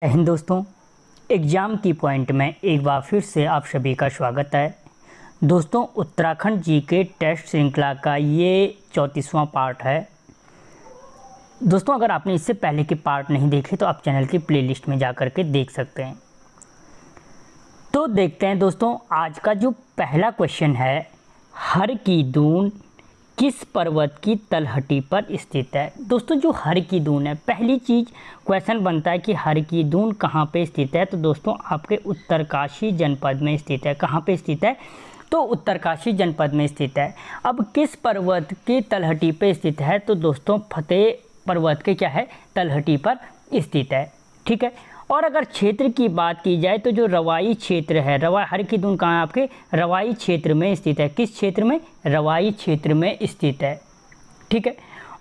जय हिंद दोस्तों। एग्ज़ाम की पॉइंट में एक बार फिर से आप सभी का स्वागत है। दोस्तों, उत्तराखंड जी के टेस्ट श्रृंखला का ये 34वां पार्ट है। दोस्तों, अगर आपने इससे पहले के पार्ट नहीं देखे तो आप चैनल की प्लेलिस्ट में जा कर के देख सकते हैं। तो देखते हैं दोस्तों, आज का जो पहला क्वेश्चन है, हर की दून किस पर्वत की तलहटी पर स्थित है। दोस्तों, जो हर की दून है, पहली चीज़ क्वेश्चन बनता है कि हर की दून कहाँ पे स्थित है। तो दोस्तों, आपके उत्तरकाशी जनपद में स्थित है। कहाँ पे स्थित है? तो उत्तरकाशी जनपद में स्थित है। अब किस पर्वत की तलहटी पे स्थित है? तो दोस्तों, फतेह पर्वत के क्या है, तलहटी पर स्थित है। ठीक है। और अगर क्षेत्र की बात की जाए तो जो रवाई क्षेत्र है, हर की दून कहाँ है? आपके रवाई क्षेत्र में स्थित है। किस क्षेत्र में? रवाई क्षेत्र में स्थित है। ठीक है।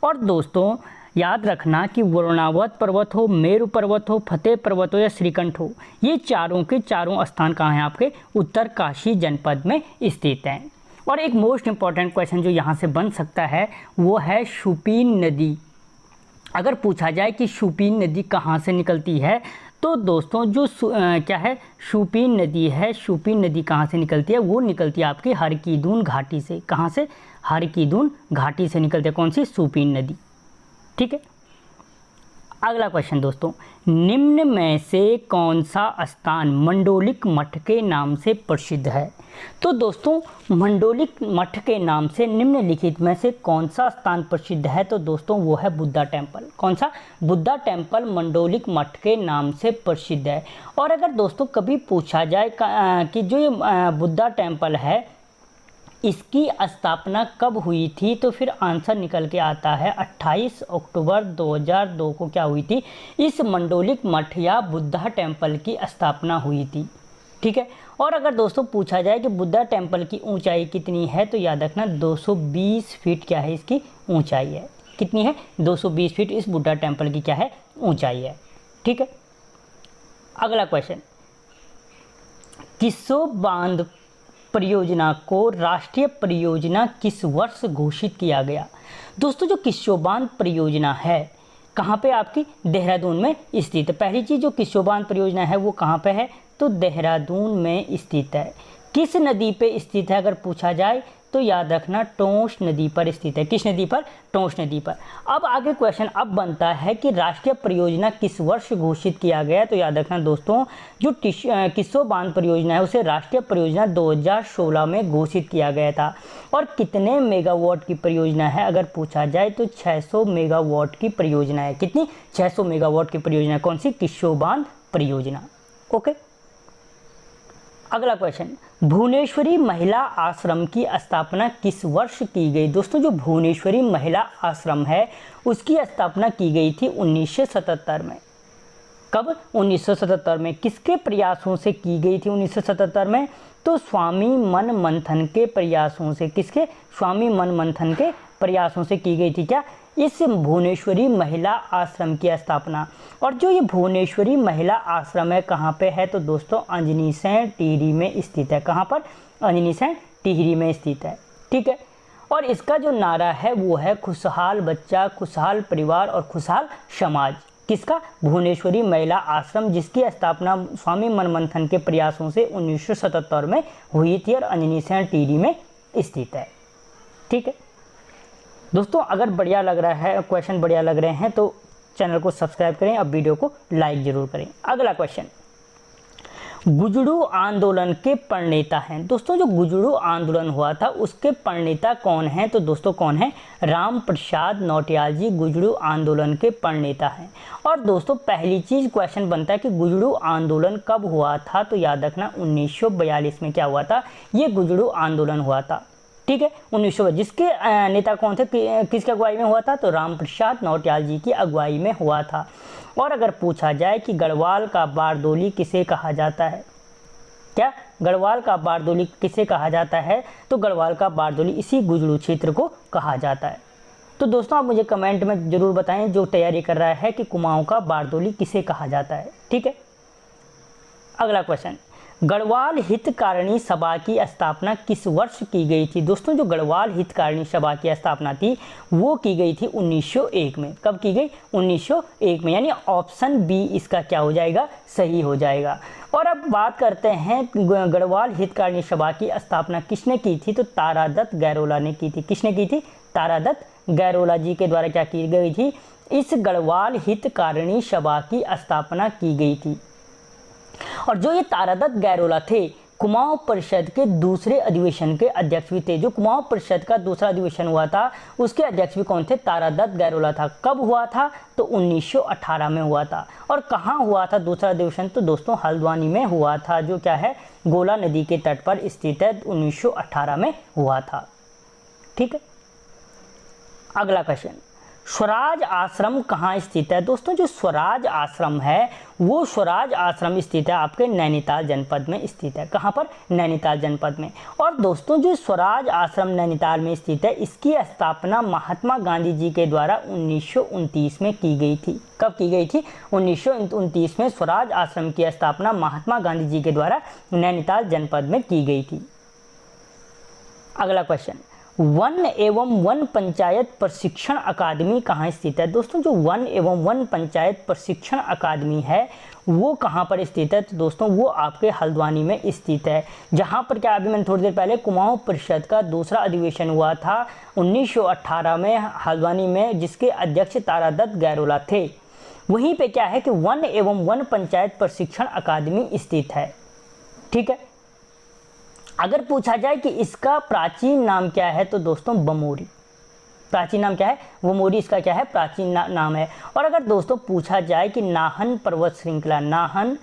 और दोस्तों, याद रखना कि वरुणावत पर्वत हो, मेरु पर्वत हो, फतेह पर्वत हो या श्रीकंठ हो, ये चारों के चारों स्थान कहाँ हैं? आपके उत्तरकाशी जनपद में स्थित हैं। और एक मोस्ट इम्पॉर्टेंट क्वेश्चन जो यहाँ से बन सकता है वो है शूपिन नदी। अगर पूछा जाए कि शूपिन नदी कहाँ से निकलती है, तो दोस्तों जो क्या है, शूपिन नदी है, शूपिन नदी कहाँ से निकलती है? वो निकलती है आपकी हर की दून घाटी से। कहाँ से? हर की दून घाटी से निकलती है। कौन सी? शूपिन नदी। ठीक है। अगला क्वेश्चन दोस्तों, निम्न में से कौन सा स्थान मंडोलिक मठ के नाम से प्रसिद्ध है? तो दोस्तों, मंडोलिक मठ के नाम से निम्नलिखित में से कौन सा स्थान प्रसिद्ध है? तो दोस्तों, वो है बुद्धा टेम्पल। कौन सा? बुद्धा टेम्पल मंडोलिक मठ के नाम से प्रसिद्ध है। और अगर दोस्तों कभी पूछा जाए कि जो ये बुद्धा टेम्पल है, इसकी स्थापना कब हुई थी, तो फिर आंसर निकल के आता है 28 अक्टूबर 2002 को क्या हुई थी? इस मंडोलिक मठ या बुद्धा टेम्पल की स्थापना हुई थी। ठीक है। और अगर दोस्तों पूछा जाए कि बुद्धा टेम्पल की ऊंचाई कितनी है, तो याद रखना 220 फीट क्या है, इसकी ऊंचाई है। कितनी है? 220 फीट इस बुद्धा टेम्पल की क्या है, ऊंचाई है। ठीक है। अगला क्वेश्चन, किस्सो बांध परियोजना को राष्ट्रीय परियोजना किस वर्ष घोषित किया गया? दोस्तों, जो किस्सो बांध परियोजना है, कहाँ पे? आपकी देहरादून में स्थित है। पहली चीज़, जो किस्सो बांध परियोजना है वो कहाँ पे है? तो देहरादून में स्थित है। किस नदी पे स्थित है अगर पूछा जाए, तो याद रखना टोंस नदी पर स्थित है। किस नदी पर? टोंस नदी पर। अब आगे क्वेश्चन अब बनता है कि राष्ट्रीय परियोजना किस वर्ष घोषित किया गया? तो याद रखना दोस्तों, जो किस्सो बांध परियोजना है उसे राष्ट्रीय परियोजना 2016 में घोषित किया गया था। और कितने मेगावाट की परियोजना है अगर पूछा जाए, तो 600 मेगावाट की परियोजना है। कितनी? 600 मेगावाट की परियोजना। कौन सी? किस्सो बांध परियोजना। ओके। अगला क्वेश्चन, भुवनेश्वरी महिला आश्रम की स्थापना किस वर्ष की गई? दोस्तों, जो भुवनेश्वरी महिला आश्रम है उसकी स्थापना की गई थी 1977 में। कब? 1977 में। किसके प्रयासों से की गई थी 1977 में? तो स्वामी मनमंथन के प्रयासों से। किसके? स्वामी मनमंथन के प्रयासों से की गई थी क्या? इस भुवनेश्वरी महिला आश्रम की स्थापना। और जो ये भुवनेश्वरी महिला आश्रम है कहाँ पे है? तो दोस्तों, अंजनीसैंण टिहरी में स्थित है। कहाँ पर? अंजनीसैंण टिहरी में स्थित है। ठीक है। और इसका जो नारा है वो है खुशहाल बच्चा, खुशहाल परिवार और खुशहाल समाज। किसका? भुवनेश्वरी महिला आश्रम, जिसकी स्थापना स्वामी मनमंथन के प्रयासों से 1977 में हुई थी और अंजनीसैंण टिहरी में स्थित है। ठीक है दोस्तों, अगर बढ़िया लग रहा है, क्वेश्चन बढ़िया लग रहे हैं तो चैनल को सब्सक्राइब करें और वीडियो को लाइक जरूर करें। अगला क्वेश्चन, गुजड़ू आंदोलन के प्रणेता हैं। दोस्तों, जो गुजड़ू आंदोलन हुआ था उसके प्रणेता कौन हैं? तो दोस्तों, कौन है? राम प्रसाद नौटियाल जी गुजड़ू आंदोलन के प्रणेता हैं। और दोस्तों, पहली चीज़ क्वेश्चन बनता है कि गुजड़ू आंदोलन कब हुआ था? तो याद रखना 1942 में क्या हुआ था? ये गुजड़ू आंदोलन हुआ था। ठीक है, 1900। जिसके नेता कौन थे, किसकी अगुवाई में हुआ था? तो राम प्रसाद नौटियाल जी की अगुवाई में हुआ था। और अगर पूछा जाए कि गढ़वाल का बारदोली किसे कहा जाता है? क्या? गढ़वाल का बारदोली किसे कहा जाता है? तो गढ़वाल का बारदोली इसी गुजड़ू क्षेत्र को कहा जाता है। तो दोस्तों, आप मुझे कमेंट में ज़रूर बताएं जो तैयारी कर रहा है कि कुमाऊं का बारदोली किसे कहा जाता है। ठीक है। अगला क्वेश्चन, गढ़वाल हितकारिणी सभा की स्थापना किस वर्ष की गई थी? दोस्तों जो गढ़वाल हितकारिणी सभा की स्थापना थी वो की गई थी 1901 में। कब की गई? 1901 में, यानी ऑप्शन बी इसका क्या हो जाएगा? सही हो जाएगा। और अब बात करते हैं गढ़वाल हितकारिणी सभा की स्थापना किसने की थी? तो तारादत्त गैरोला ने की थी। किसने की थी? तारादत्त गैरोला जी के द्वारा क्या की गई थी? इस गढ़वाल हितकारिणी सभा की स्थापना की गई थी। और जो ये तारादत्त गैरोला थे कुमाऊं परिषद के दूसरे अधिवेशन के अध्यक्ष भी थे। जो कुमाऊं परिषद का दूसरा अधिवेशन हुआ था उसके अध्यक्ष भी कौन थे? तारादत्त गैरोला था। कब हुआ था? तो 1918 में हुआ था। और कहाँ हुआ था दूसरा अधिवेशन? तो दोस्तों हल्द्वानी में हुआ था, जो क्या है गोला नदी के तट पर स्थित है। 1918 में हुआ था। ठीक है, अगला क्वेश्चन, स्वराज आश्रम कहाँ स्थित है? दोस्तों जो स्वराज आश्रम है वो स्वराज आश्रम स्थित है आपके नैनीताल जनपद में स्थित है। कहाँ पर? नैनीताल जनपद में। और दोस्तों जो स्वराज आश्रम नैनीताल में स्थित है इसकी स्थापना महात्मा गांधी जी के द्वारा 1929 में की गई थी। कब की गई थी? 1929 में स्वराज आश्रम की स्थापना महात्मा गांधी जी के द्वारा नैनीताल जनपद में की गई थी। अगला क्वेश्चन, वन एवं वन पंचायत प्रशिक्षण अकादमी कहाँ स्थित है? दोस्तों जो वन एवं वन पंचायत प्रशिक्षण अकादमी है वो कहाँ पर स्थित है? तो दोस्तों वो आपके हल्द्वानी में स्थित है, जहाँ पर क्या अभी मैंने थोड़ी देर पहले कुमाऊं परिषद का दूसरा अधिवेशन हुआ था 1918 में हल्द्वानी में, जिसके अध्यक्ष तारादत्त गैरोला थे। वहीं पे क्या है कि वन एवं वन पंचायत प्रशिक्षण अकादमी स्थित है। ठीक है, अगर पूछा जाए कि इसका प्राचीन नाम क्या है तो दोस्तों बमोरी। प्राचीन नाम क्या है? बमोरी इसका क्या है? प्राचीन नाम है। और अगर दोस्तों पूछा जाए कि नाहन पर्वत श्रृंखला, नाहन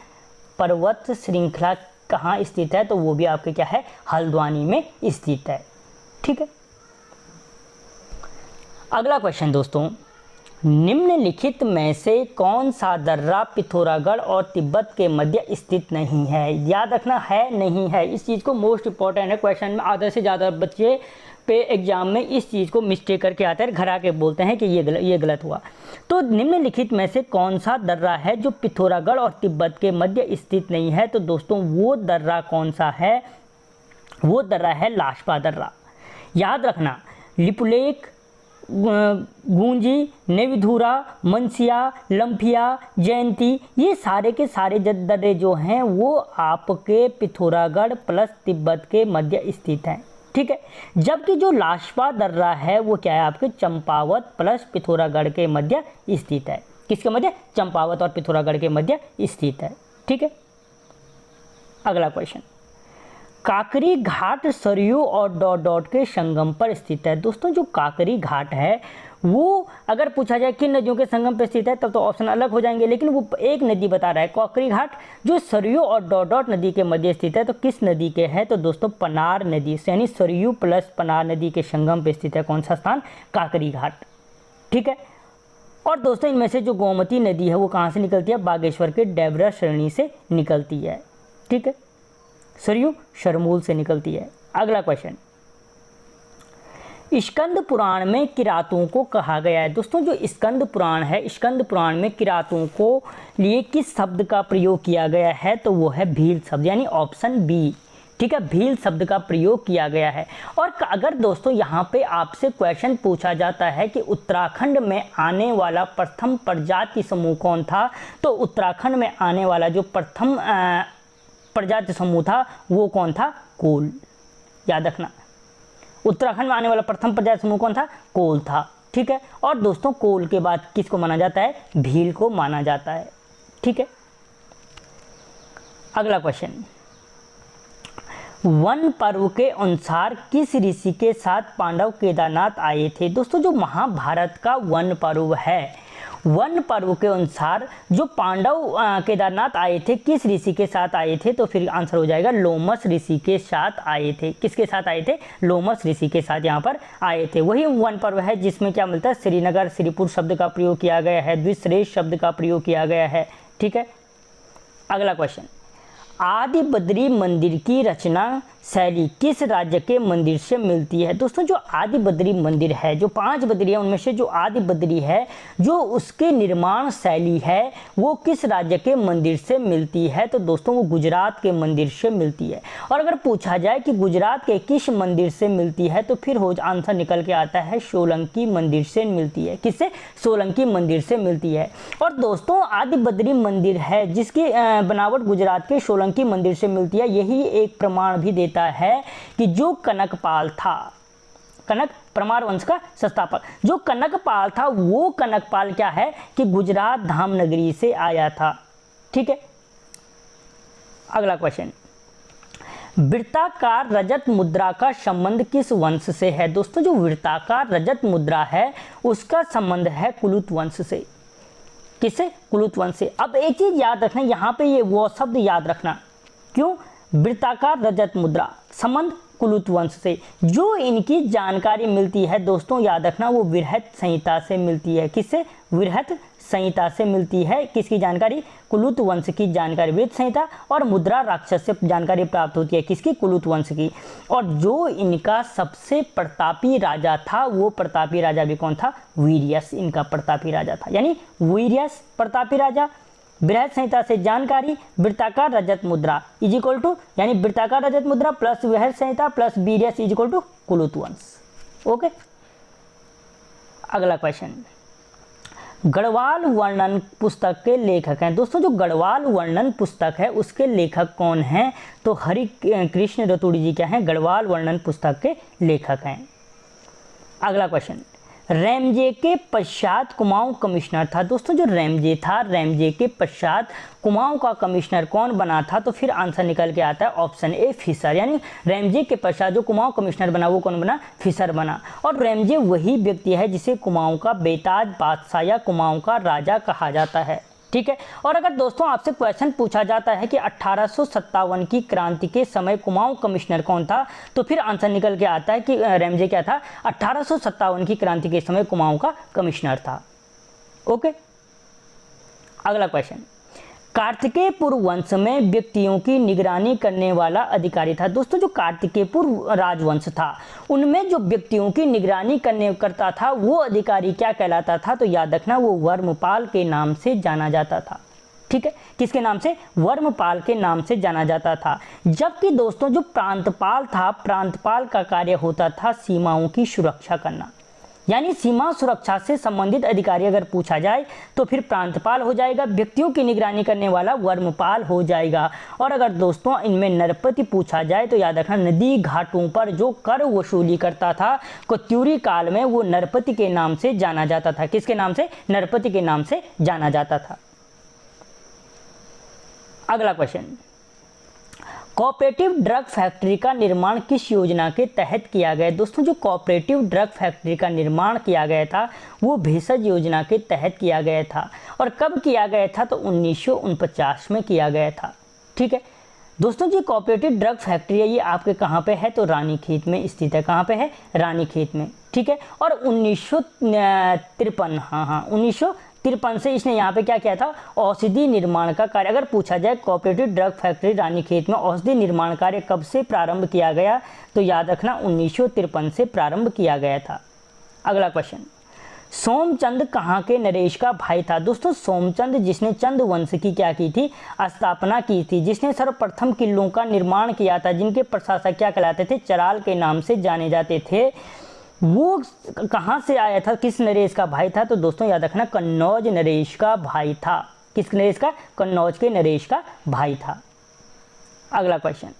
पर्वत श्रृंखला कहाँ स्थित है तो वो भी आपके क्या है? हल्द्वानी में स्थित है। ठीक है, अगला क्वेश्चन दोस्तों, निम्नलिखित में से कौन सा दर्रा पिथौरागढ़ और तिब्बत के मध्य स्थित नहीं है? याद रखना है नहीं है, इस चीज़ को मोस्ट इंपॉर्टेंट है। क्वेश्चन में आधे से ज़्यादा बच्चे पे एग्जाम में इस चीज़ को मिस्टेक करके आते हैं, घर आके बोलते हैं कि ये गलत हुआ। तो निम्नलिखित में से कौन सा दर्रा है जो पिथौरागढ़ और तिब्बत के मध्य स्थित नहीं है? तो दोस्तों वो दर्रा कौन सा है? वो दर्रा है लाशपा दर्रा। याद रखना, लिपुलेख, गूंजी, नेविधुरा, मनसिया, लम्फिया, जयंती, ये सारे के सारे दर्रे जो हैं वो आपके पिथौरागढ़ प्लस तिब्बत के मध्य स्थित हैं। ठीक है, जबकि जो लाशपा दर्रा है वो क्या है? आपके चंपावत प्लस पिथौरागढ़ के मध्य स्थित है। किसके मध्य? चंपावत और पिथौरागढ़ के मध्य स्थित है। ठीक है, अगला क्वेश्चन, काकरी घाट सरयू और डॉट के संगम पर स्थित है। दोस्तों जो काकरी घाट है वो अगर पूछा जाए किन नदियों के संगम पर स्थित है तब तो ऑप्शन अलग हो जाएंगे, लेकिन वो एक नदी बता रहा है। काकरी घाट जो सरयू और डॉट नदी के मध्य स्थित है, तो किस नदी के है? तो दोस्तों पनार नदी, यानी सरयू प्लस पनार नदी के संगम पर स्थित है। कौन सा स्थान? काकरी घाट। ठीक है, और दोस्तों इनमें से जो गोमती नदी है वो कहाँ से निकलती है? बागेश्वर के डेबरा श्रेणी से निकलती है। ठीक है, सरयू शरमूल से निकलती है। अगला क्वेश्चन, स्कंद पुराण में किरातों को कहा गया है। दोस्तों जो स्कंद पुराण है, स्कंद पुराण में किरातों को लिए किस शब्द का प्रयोग किया गया है? तो वो है भील शब्द, यानी ऑप्शन बी। ठीक है, भील शब्द का प्रयोग किया गया है। और अगर दोस्तों यहाँ पे आपसे क्वेश्चन पूछा जाता है कि उत्तराखंड में आने वाला प्रथम प्रजाति समूह कौन था, तो उत्तराखंड में आने वाला जो प्रथम प्रजाति समूह था वो कौन था? कोल। याद रखना, उत्तराखंड में आने वाला प्रथम प्रजाति समूह कौन था? कोल था। ठीक है, और दोस्तों कोल के बाद किसको माना जाता है? भील को माना जाता है। ठीक है, अगला क्वेश्चन, वन पर्व के अनुसार किस ऋषि के साथ पांडव केदारनाथ आए थे? दोस्तों जो महाभारत का वन पर्व है, वन पर्व के अनुसार जो पांडव केदारनाथ आए थे किस ऋषि के साथ आए थे? तो फिर आंसर हो जाएगा लोमस ऋषि के साथ आए थे। किसके साथ आए थे? लोमस ऋषि के साथ यहाँ पर आए थे। वही वन पर्व है जिसमें क्या मिलता है? श्रीनगर, श्रीपुर शब्द का प्रयोग किया गया है, द्विश्रेष्ठ शब्द का प्रयोग किया गया है। ठीक है, अगला क्वेश्चन, आदि बद्री मंदिर की रचना शैली किस राज्य के मंदिर से मिलती है? दोस्तों जो आदि बद्री मंदिर है, जो 5 बद्री है उनमें से जो आदि बद्री है, जो उसके निर्माण शैली है वो किस राज्य के मंदिर से मिलती है? तो दोस्तों वो गुजरात के मंदिर से मिलती है। और अगर पूछा जाए कि गुजरात के किस मंदिर से मिलती है तो फिर हो आंसर निकल के आता है सोलंकी मंदिर से मिलती है। किससे? सोलंकी मंदिर से मिलती है। और दोस्तों आदि बद्री मंदिर है जिसकी बनावट गुजरात के सोलंकी मंदिर से मिलती है। यही एक प्रमाण भी देता है कि जो कनकपाल था, कनक परमार वंश का संस्थापक जो कनकपाल था, वो कनकपाल क्या है कि गुजरात धाम नगरी से आया था। ठीक है, अगला क्वेश्चन, वृत्ताकार रजत मुद्रा का संबंध किस वंश से है? दोस्तों जो वृत्ताकार रजत मुद्रा है उसका संबंध है कुलुत वंश से। किससे? कुलुत वंश से। अब एक चीज याद रखना, यहाँ पे ये वो शब्द याद रखना, क्यों? वृत्ताकार रजत मुद्रा, संबंध कुलुत वंश से। जो इनकी जानकारी मिलती है दोस्तों याद रखना वो वृहत संहिता से मिलती है। किससे? वृहत संहिता से मिलती है। किसकी जानकारी? कुलुत वंश की जानकारी वृहत संहिता, और मुद्रा राक्षस से जानकारी प्राप्त होती है। किसकी? कुलुत वंश की। और जो इनका सबसे प्रतापी राजा था वो प्रतापी राजा भी कौन था? वीर्यस इनका प्रतापी राजा था, यानी वीर्यस प्रतापी राजा। बृहत संहिता से जानकारी, वृत्ताकार रजत मुद्रा इज इक्वल टू, यानी वृत्ताकार रजत मुद्रा प्लस बृहत संहिता प्लस वीर्यस इज इक्वल टू कुलुत वंश। ओके, अगला क्वेश्चन, गढ़वाल वर्णन पुस्तक के लेखक हैं। दोस्तों जो गढ़वाल वर्णन पुस्तक है उसके लेखक कौन हैं? तो हरि कृष्ण रतूड़ी जी क्या हैं? गढ़वाल वर्णन पुस्तक के लेखक हैं। अगला क्वेश्चन, रैमजे के पश्चात कुमाऊं कमिश्नर था। दोस्तों जो रैमजे था, रैमजे के पश्चात कुमाऊं का कमिश्नर कौन बना था? तो फिर आंसर निकल के आता है ऑप्शन ए फिशर, यानी रैमजे के पश्चात जो कुमाऊं कमिश्नर बना वो कौन बना? फिशर बना। और रैमजे वही व्यक्ति है जिसे कुमाऊं का बेताज बादशाह या कुमाऊं का राजा कहा जाता है। ठीक है, और अगर दोस्तों आपसे क्वेश्चन पूछा जाता है कि 1857 की क्रांति के समय कुमाऊं कमिश्नर कौन था, तो फिर आंसर निकल के आता है कि रैमजे क्या था? 1857 की क्रांति के समय कुमाऊं का कमिश्नर था। ओके, अगला क्वेश्चन, कार्तिकेयपुर वंश में व्यक्तियों की निगरानी करने वाला अधिकारी था। दोस्तों जो कार्तिकेयपुर राजवंश था उनमें जो व्यक्तियों की निगरानी करता था वो अधिकारी क्या कहलाता था? तो याद रखना वो वर्मपाल के नाम से जाना जाता था। ठीक है, किसके नाम से? वर्मपाल के नाम से जाना जाता था। जबकि दोस्तों जो प्रांतपाल था, प्रांतपाल का कार्य होता था सीमाओं की सुरक्षा करना, यानी सीमा सुरक्षा से संबंधित अधिकारी अगर पूछा जाए तो फिर प्रांतपाल हो जाएगा, व्यक्तियों की निगरानी करने वाला वर्मपाल हो जाएगा। और अगर दोस्तों इनमें नरपति पूछा जाए तो याद रखना नदी घाटों पर जो कर वसूली करता था कोत्यूरी काल में वो नरपति के नाम से जाना जाता था। किसके नाम से? नरपति के नाम से जाना जाता था। अगला क्वेश्चन, कोऑपरेटिव ड्रग फैक्ट्री का निर्माण किस योजना के तहत किया गया? दोस्तों जो कोऑपरेटिव ड्रग फैक्ट्री का निर्माण किया गया था वो भेषज योजना के तहत किया गया था। और कब किया गया था? तो 1949 में किया गया था। ठीक है दोस्तों, जी कोऑपरेटिव ड्रग फैक्ट्री है ये आपके कहाँ पे है? तो रानीखेत में स्थित है। कहाँ पे है? रानीखेत में। ठीक है, और 1953 हाँ 1953 से इसने यहाँ पे क्या किया था? औषधि निर्माण का कार्य। अगर पूछा जाए कोऑपरेटिव ड्रग फैक्ट्री रानीखेत में औषधि निर्माण कार्य कब से प्रारंभ किया गया? तो याद रखना 1953 से प्रारंभ किया गया था। अगला क्वेश्चन, सोमचंद कहाँ के नरेश का भाई था? दोस्तों सोमचंद जिसने चंद वंश की क्या की थी? स्थापना की थी, जिसने सर्वप्रथम किलों का निर्माण किया था, जिनके प्रशासक क्या कहलाते थे? चराल के नाम से जाने जाते थे। वो कहाँ से आया था? किस नरेश का भाई था? तो दोस्तों याद रखना कन्नौज नरेश का भाई था। किस नरेश का? कन्नौज के नरेश का भाई था। अगला क्वेश्चन,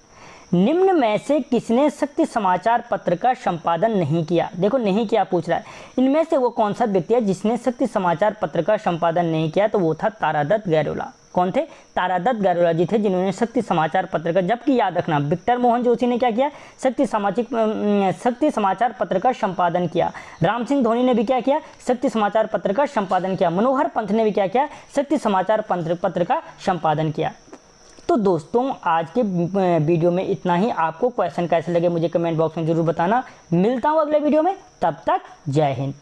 निम्न में से किसने शक्ति समाचार पत्र का संपादन नहीं किया? देखो नहीं किया पूछ रहा है, इनमें से वो कौन सा व्यक्ति है जिसने शक्ति समाचार पत्र का संपादन नहीं किया? तो वो था तारादत्त गैरोला। कौन थे? तारादत्त गैरोला जी थे जिन्होंने शक्ति समाचार पत्र का, जबकि याद रखना विक्टर मोहन जोशी ने क्या किया? शक्ति समाचार पत्र का संपादन किया। राम सिंह धोनी ने भी क्या किया? शक्ति समाचार पत्र का संपादन किया। मनोहर पंत ने भी क्या किया? शक्ति समाचार पत्र का संपादन किया। तो दोस्तों आज के वीडियो में इतना ही। आपको क्वेश्चन कैसे लगे मुझे कमेंट बॉक्स में जरूर बताना। मिलता हूँ अगले वीडियो में, तब तक जय हिंद।